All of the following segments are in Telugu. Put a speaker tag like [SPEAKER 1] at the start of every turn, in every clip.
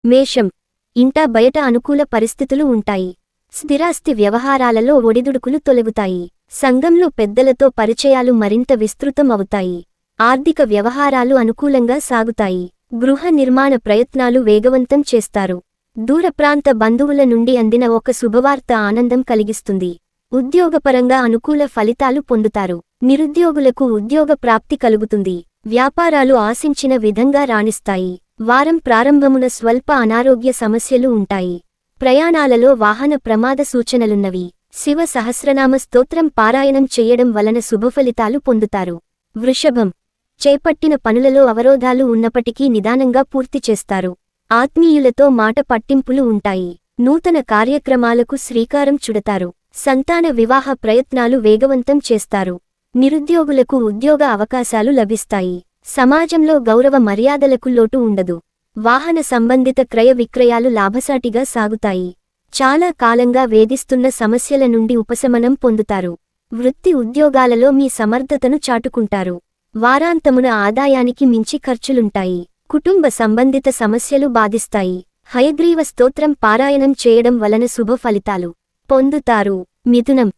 [SPEAKER 1] మేషం, ఇంట బయట అనుకూల పరిస్థితులు ఉంటాయి. స్థిరాస్తి వ్యవహారాలలో ఒడిదుడుకులు తొలగుతాయి. సంఘంలో పెద్దలతో పరిచయాలు మరింత విస్తృతం అవుతాయి. ఆర్థిక వ్యవహారాలు అనుకూలంగా సాగుతాయి. గృహ నిర్మాణ ప్రయత్నాలు వేగవంతం చేస్తారు. దూర ప్రాంత బంధువుల నుండి అందిన ఒక శుభవార్త ఆనందం కలిగిస్తుంది. ఉద్యోగపరంగా అనుకూల ఫలితాలు పొందుతారు. నిరుద్యోగులకు ఉద్యోగ ప్రాప్తి కలుగుతుంది. వ్యాపారాలు ఆశించిన విధంగా రాణిస్తాయి. వారం ప్రారంభమున స్వల్ప అనారోగ్య సమస్యలు ఉంటాయి. ప్రయాణాలలో వాహన ప్రమాద సూచనలున్నవి. శివ సహస్రనామ స్తోత్రం పారాయణం చెయ్యడం వలన శుభఫలితాలు పొందుతారు. వృషభం, చేపట్టిన పనులలో అవరోధాలు ఉన్నప్పటికీ నిదానంగా పూర్తి చేస్తారు. ఆత్మీయులతో మాట పట్టింపులు ఉంటాయి. నూతన కార్యక్రమాలకు శ్రీకారం చుడతారు. సంతాన వివాహ ప్రయత్నాలు వేగవంతం చేస్తారు. నిరుద్యోగులకు ఉద్యోగ అవకాశాలు లభిస్తాయి. సమాజంలో గౌరవ మర్యాదలకు లోటు ఉండదు. వాహన సంబంధిత క్రయ విక్రయాలు లాభసాటిగా సాగుతాయి. చాలా కాలంగా వేధిస్తున్న సమస్యల నుండి ఉపశమనం పొందుతారు. వృత్తి ఉద్యోగాలలో మీ సమర్థతను చాటుకుంటారు. వారాంతమున ఆదాయానికి మించి ఖర్చులుంటాయి. కుటుంబ సంబంధిత సమస్యలు బాధిస్తాయి. హయగ్రీవ స్తోత్రం పారాయణం చేయడం వలన శుభ ఫలితాలు పొందుతారు. మిథునం,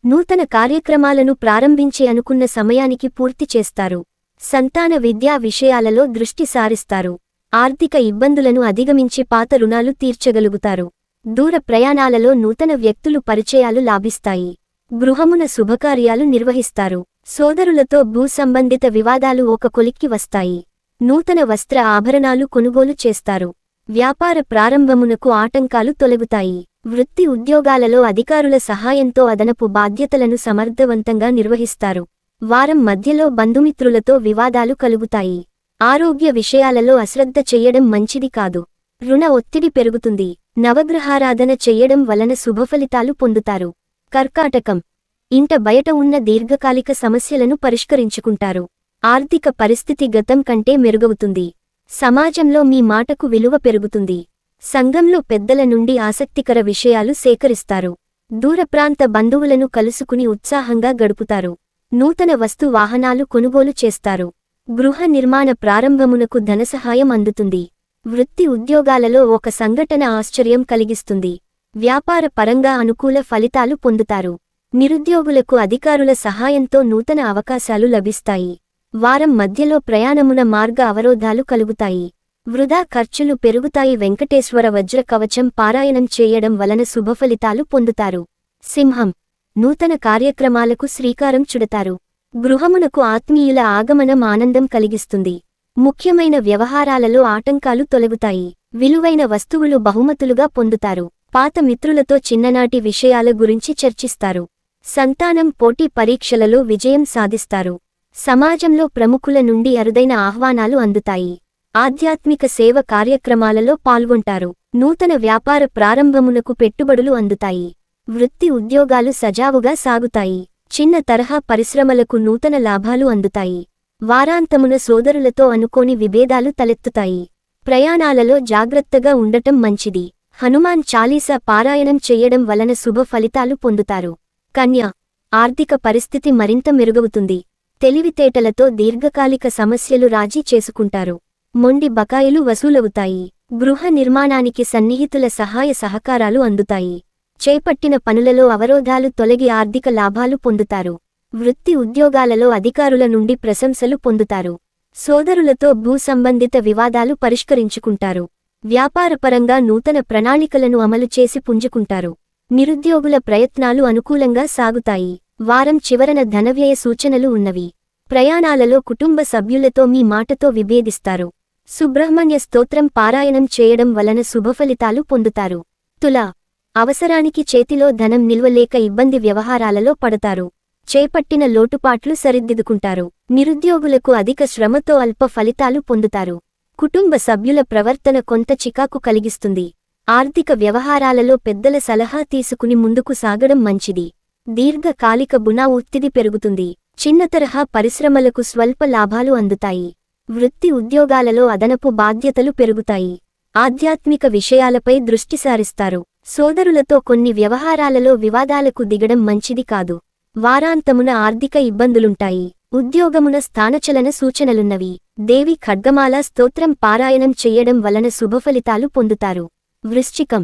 [SPEAKER 1] నూతన కార్యక్రమాలను ప్రారంభించి అనుకున్న సమయానికి పూర్తి చేస్తారు. సంతాన విద్యా విషయాలలో దృష్టి సారిస్తారు. ఆర్థిక ఇబ్బందులను అధిగమించి పాత రుణాలు తీర్చగలుగుతారు. దూర ప్రయాణాలలో నూతన వ్యక్తులు పరిచయాలు లాభిస్తాయి. గృహమున శుభకార్యాలు నిర్వహిస్తారు. సోదరులతో భూ సంబంధిత వివాదాలు ఒక కొలిక్కి వస్తాయి. నూతన వస్త్ర ఆభరణాలు కొనుగోలు చేస్తారు. వ్యాపార ప్రారంభమునకు ఆటంకాలు తొలగుతాయి. వృత్తి ఉద్యోగాలలో అధికారుల సహాయంతో అదనపు బాధ్యతలను సమర్థవంతంగా నిర్వహిస్తారు. వారం మధ్యలో బంధుమిత్రులతో వివాదాలు కలుగుతాయి. ఆరోగ్య విషయాలలో అశ్రద్ధ చెయ్యడం మంచిది కాదు. రుణ ఒత్తిడి పెరుగుతుంది. నవగ్రహారాధన చెయ్యడం వలన శుభఫలితాలు పొందుతారు. కర్కాటకం, ఇంట బయట ఉన్న దీర్ఘకాలిక సమస్యలను పరిష్కరించుకుంటారు. ఆర్థిక పరిస్థితి గతం కంటే మెరుగవుతుంది. సమాజంలో మీ మాటకు విలువ పెరుగుతుంది. సంఘంలో పెద్దల నుండి ఆసక్తికర విషయాలు సేకరిస్తారు. దూరప్రాంత బంధువులను కలుసుకుని ఉత్సాహంగా గడుపుతారు. నూతన వస్తు వాహనాలు కొనుగోలు చేస్తారు. గృహ నిర్మాణ ప్రారంభమునకు ధనసహాయం అందుతుంది. వృత్తి ఉద్యోగాలలో ఒక సంఘటన ఆశ్చర్యం కలిగిస్తుంది. వ్యాపార పరంగా అనుకూల ఫలితాలు పొందుతారు. నిరుద్యోగులకు అధికారుల సహాయంతో నూతన అవకాశాలు లభిస్తాయి. వారం మధ్యలో ప్రయాణమున మార్గ అవరోధాలు కలుగుతాయి. వృధా ఖర్చులు పెరుగుతాయి. వెంకటేశ్వర వజ్ర కవచం పారాయణం చేయడం వలన శుభఫలితాలు పొందుతారు. సింహం, నూతన కార్యక్రమాలకు శ్రీకారం చుడతారు. గృహమునకు ఆత్మీయుల ఆగమనం ఆనందం కలిగిస్తుంది. ముఖ్యమైన వ్యవహారాలలో ఆటంకాలు తొలగుతాయి. విలువైన వస్తువులు బహుమతులుగా పొందుతారు. పాత మిత్రులతో చిన్ననాటి విషయాల గురించి చర్చిస్తారు. సంతానం పోటీ పరీక్షలలో విజయం సాధిస్తారు. సమాజంలో ప్రముఖుల నుండి అరుదైన ఆహ్వానాలు అందుతాయి. ఆధ్యాత్మిక సేవ కార్యక్రమాలలో పాల్గొంటారు. నూతన వ్యాపార ప్రారంభమునకు పెట్టుబడులు అందుతాయి. వృత్తి ఉద్యోగాలు సజావుగా సాగుతాయి. చిన్న తరహా పరిశ్రమలకు నూతన లాభాలు అందుతాయి. వారాంతమున సోదరులతో అనుకోని విభేదాలు తలెత్తుతాయి. ప్రయాణాలలో జాగ్రత్తగా ఉండటం మంచిది. హనుమాన్ చాలీసా పారాయణం చెయ్యడం వలన శుభ ఫలితాలు పొందుతారు. కన్య, ఆర్థిక పరిస్థితి మరింత మెరుగవుతుంది. తెలివితేటలతో దీర్ఘకాలిక సమస్యలు రాజీ చేసుకుంటారు. మొండి బకాయిలు వసూలవుతాయి. గృహ నిర్మాణానికి సన్నిహితుల సహాయ సహకారాలు అందుతాయి. చేపట్టిన పనులలో అవరోధాలు తొలగి ఆర్థిక లాభాలు పొందుతారు. వృత్తి ఉద్యోగాలలో అధికారుల నుండి ప్రశంసలు పొందుతారు. సోదరులతో భూ సంబంధిత వివాదాలు పరిష్కరించుకుంటారు. వ్యాపారపరంగా నూతన ప్రణాళికలను అమలు చేసి పుంజుకుంటారు. నిరుద్యోగుల ప్రయత్నాలు అనుకూలంగా సాగుతాయి. వారం చివరన ధనవ్యయ సూచనలు ఉన్నవి. ప్రయాణాలలో కుటుంబ సభ్యులతో మీ మాటతో విభేదిస్తారు. సుబ్రహ్మణ్య స్తోత్రం పారాయణం చేయడం వలన శుభఫలితాలు పొందుతారు. తుల, అవసరానికి చేతిలో ధనం నిల్వలేక ఇబ్బంది వ్యవహారాలలో పడతారు. చేపట్టిన లోటుపాట్లు సరిదిద్దుకుంటారు. నిరుద్యోగులకు అధిక శ్రమతో అల్ప ఫలితాలు పొందుతారు. కుటుంబ సభ్యుల ప్రవర్తన కొంత చికాకు కలిగిస్తుంది. ఆర్థిక వ్యవహారాలలో పెద్దల సలహా తీసుకుని ముందుకు సాగడం మంచిది. దీర్ఘకాలిక బునా ఒత్తిడి పెరుగుతుంది. చిన్న తరహా పరిశ్రమలకు స్వల్ప లాభాలు అందుతాయి. వృత్తి ఉద్యోగాలలో అదనపు బాధ్యతలు పెరుగుతాయి. ఆధ్యాత్మిక విషయాలపై దృష్టి సారిస్తారు. సోదరులతో కొన్ని వ్యవహారాలలో వివాదాలకు దిగడం మంచిది కాదు. వారాంతమున ఆర్థిక ఇబ్బందులుంటాయి. ఉద్యోగమున స్థానచలన సూచనలున్నవి. దేవి ఖడ్గమాల స్తోత్రం పారాయణం చెయ్యడం వలన శుభఫలితాలు పొందుతారు. వృశ్చికం.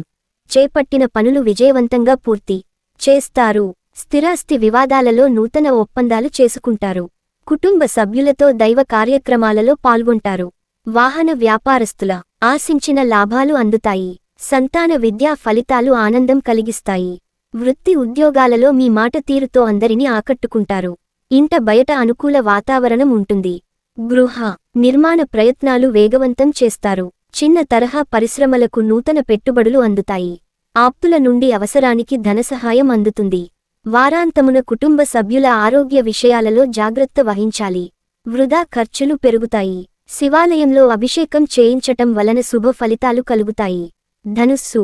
[SPEAKER 1] చేపట్టిన పనులు విజయవంతంగా పూర్తి చేస్తారు. స్థిరాస్తి వివాదాలలో నూతన ఒప్పందాలు చేసుకుంటారు. కుటుంబ సభ్యులతో దైవ కార్యక్రమాలలో పాల్గొంటారు. వాహన వ్యాపారస్తుల ఆశించిన లాభాలు అందుతాయి. సంతాన విద్యా ఫలితాలు ఆనందం కలిగిస్తాయి. వృత్తి ఉద్యోగాలలో మీ మాట తీరుతో అందరినీ ఆకట్టుకుంటారు. ఇంట బయట అనుకూల వాతావరణం ఉంటుంది. గృహ నిర్మాణ ప్రయత్నాలు వేగవంతం చేస్తారు. చిన్న తరహా పరిశ్రమలకు నూతన పెట్టుబడులు అందుతాయి. ఆప్తుల నుండి అవసరానికి ధనసహాయం అందుతుంది. వారాంతమున కుటుంబ సభ్యుల ఆరోగ్య విషయాలలో జాగ్రత్త వహించాలి. వృధా ఖర్చులు పెరుగుతాయి. శివాలయంలో అభిషేకం చేయించటం వలన శుభ ఫలితాలు కలుగుతాయి. ధనుస్సు.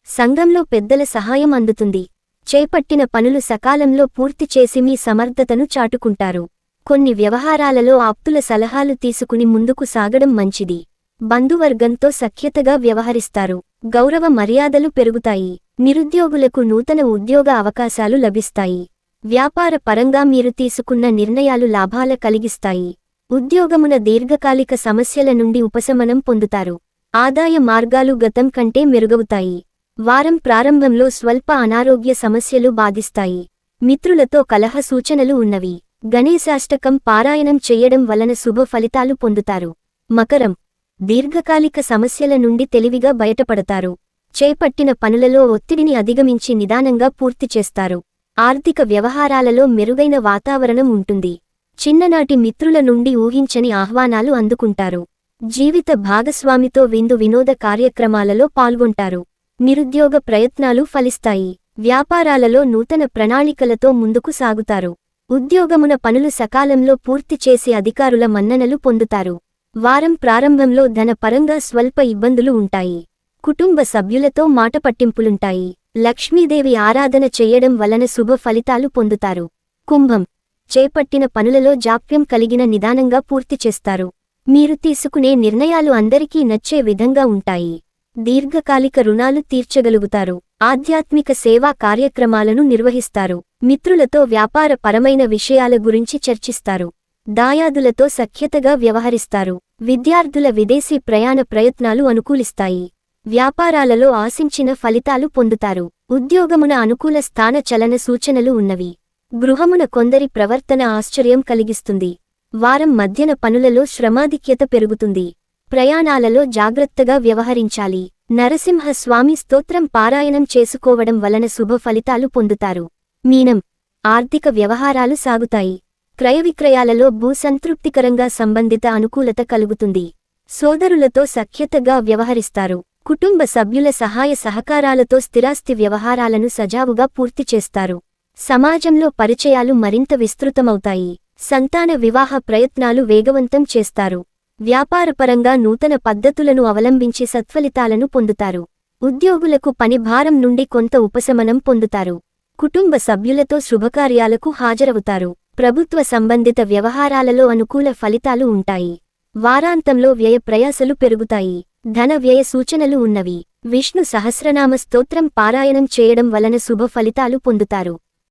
[SPEAKER 1] సంఘంలో పెద్దల సహాయం అందుతుంది. చేపట్టిన పనులు సకాలంలో పూర్తి చేసి మీ సమర్థతను చాటుకుంటారు. కొన్ని వ్యవహారాలలో ఆప్తుల సలహాలు తీసుకుని ముందుకు సాగడం మంచిది. బంధువర్గంతో సఖ్యతగా వ్యవహరిస్తారు. గౌరవ మర్యాదలు పెరుగుతాయి. నిరుద్యోగులకు నూతన ఉద్యోగ అవకాశాలు లభిస్తాయి. వ్యాపార పరంగా మీరు తీసుకున్న నిర్ణయాలు లాభాల కలిగిస్తాయి. ఉద్యోగమున దీర్ఘకాలిక సమస్యల నుండి ఉపశమనం పొందుతారు. ఆదాయ మార్గాలు గతం కంటే మెరుగవుతాయి. వారం ప్రారంభంలో స్వల్ప అనారోగ్య సమస్యలు బాధిస్తాయి. మిత్రులతో కలహ సూచనలు ఉన్నవి. గణేశాష్టకం పారాయణం చెయ్యడం వలన శుభ ఫలితాలు పొందుతారు. మకరం. దీర్ఘకాలిక సమస్యల నుండి తెలివిగా బయటపడతారు. చేపట్టిన పనులలో ఒత్తిడిని అధిగమించి నిదానంగా పూర్తి చేస్తారు. ఆర్థిక వ్యవహారాలలో మెరుగైన వాతావరణం ఉంటుంది. చిన్ననాటి మిత్రుల నుండి ఊహించని ఆహ్వానాలు అందుకుంటారు. జీవిత భాగస్వామితో విందు వినోద కార్యక్రమాలలో పాల్గొంటారు. నిరుద్యోగ ప్రయత్నాలు ఫలిస్తాయి. వ్యాపారాలలో నూతన ప్రణాళికలతో ముందుకు సాగుతారు. ఉద్యోగమున పనులు సకాలంలో పూర్తి చేసి అధికారుల మన్ననలు పొందుతారు. వారం ప్రారంభంలో ధన పరంగా స్వల్ప ఇబ్బందులు ఉంటాయి. కుటుంబ సభ్యులతో మాట పట్టింపులుంటాయి. లక్ష్మీదేవి ఆరాధన చెయ్యడం వలన శుభ ఫలితాలు పొందుతారు. కుంభం. చేపట్టిన పనులలో జాప్యం కలిగిన నిదానంగా పూర్తి చేస్తారు. మీరు తీసుకునే నిర్ణయాలు అందరికీ నచ్చే విధంగా ఉంటాయి. దీర్ఘకాలిక రుణాలు తీర్చగలుగుతారు. ఆధ్యాత్మిక సేవా కార్యక్రమాలను నిర్వహిస్తారు. మిత్రులతో వ్యాపార పరమైన విషయాల గురించి చర్చిస్తారు. దాయాదులతో సఖ్యతగా వ్యవహరిస్తారు. విద్యార్థుల విదేశీ ప్రయాణ ప్రయత్నాలు అనుకూలిస్తాయి. వ్యాపారాలలో ఆశించిన ఫలితాలు పొందుతారు. ఉద్యోగమున అనుకూల స్థాన చలన సూచనలు ఉన్నవి. గృహమున కొందరి ప్రవర్తన ఆశ్చర్యం కలిగిస్తుంది. వారం మధ్యన పనులలో శ్రమాధిక్యత పెరుగుతుంది. ప్రయాణాలలో జాగ్రత్తగా వ్యవహరించాలి. నరసింహ స్వామి స్తోత్రం పారాయణం చేసుకోవడం వలన శుభ ఫలితాలు పొందుతారు. మీనం. ఆర్థిక వ్యవహారాలు సాగుతాయి. క్రయవిక్రయాలలో భూసంతృప్తికరంగా సంబంధిత అనుకూలత కలుగుతుంది. సోదరులతో సఖ్యతగా వ్యవహరిస్తారు. కుటుంబ సభ్యుల సహాయ సహకారాలతో స్థిరాస్తి వ్యవహారాలను సజావుగా పూర్తి చేస్తారు. సమాజంలో పరిచయాలు మరింత విస్తృతమవుతాయి. సంతాన వివాహ ప్రయత్నాలు వేగవంతం చేస్తారు. వ్యాపారపరంగా నూతన పద్ధతులను అవలంబించి సత్ఫలితాలను పొందుతారు. ఉద్యోగులకు పని భారం నుండి కొంత ఉపశమనం పొందుతారు. కుటుంబ సభ్యులతో శుభకార్యాలకు హాజరవుతారు. ప్రభుత్వ సంబంధిత వ్యవహారాలలో అనుకూల ఫలితాలు ఉంటాయి. వారాంతంలో వ్యయ ప్రయాసలు పెరుగుతాయి. ధన వ్యయ సూచనలు ఉన్నవి. విష్ణు సహస్రనామ స్తోత్రం పారాయణం చేయడం వలన శుభ ఫలితాలు పొందుతారు.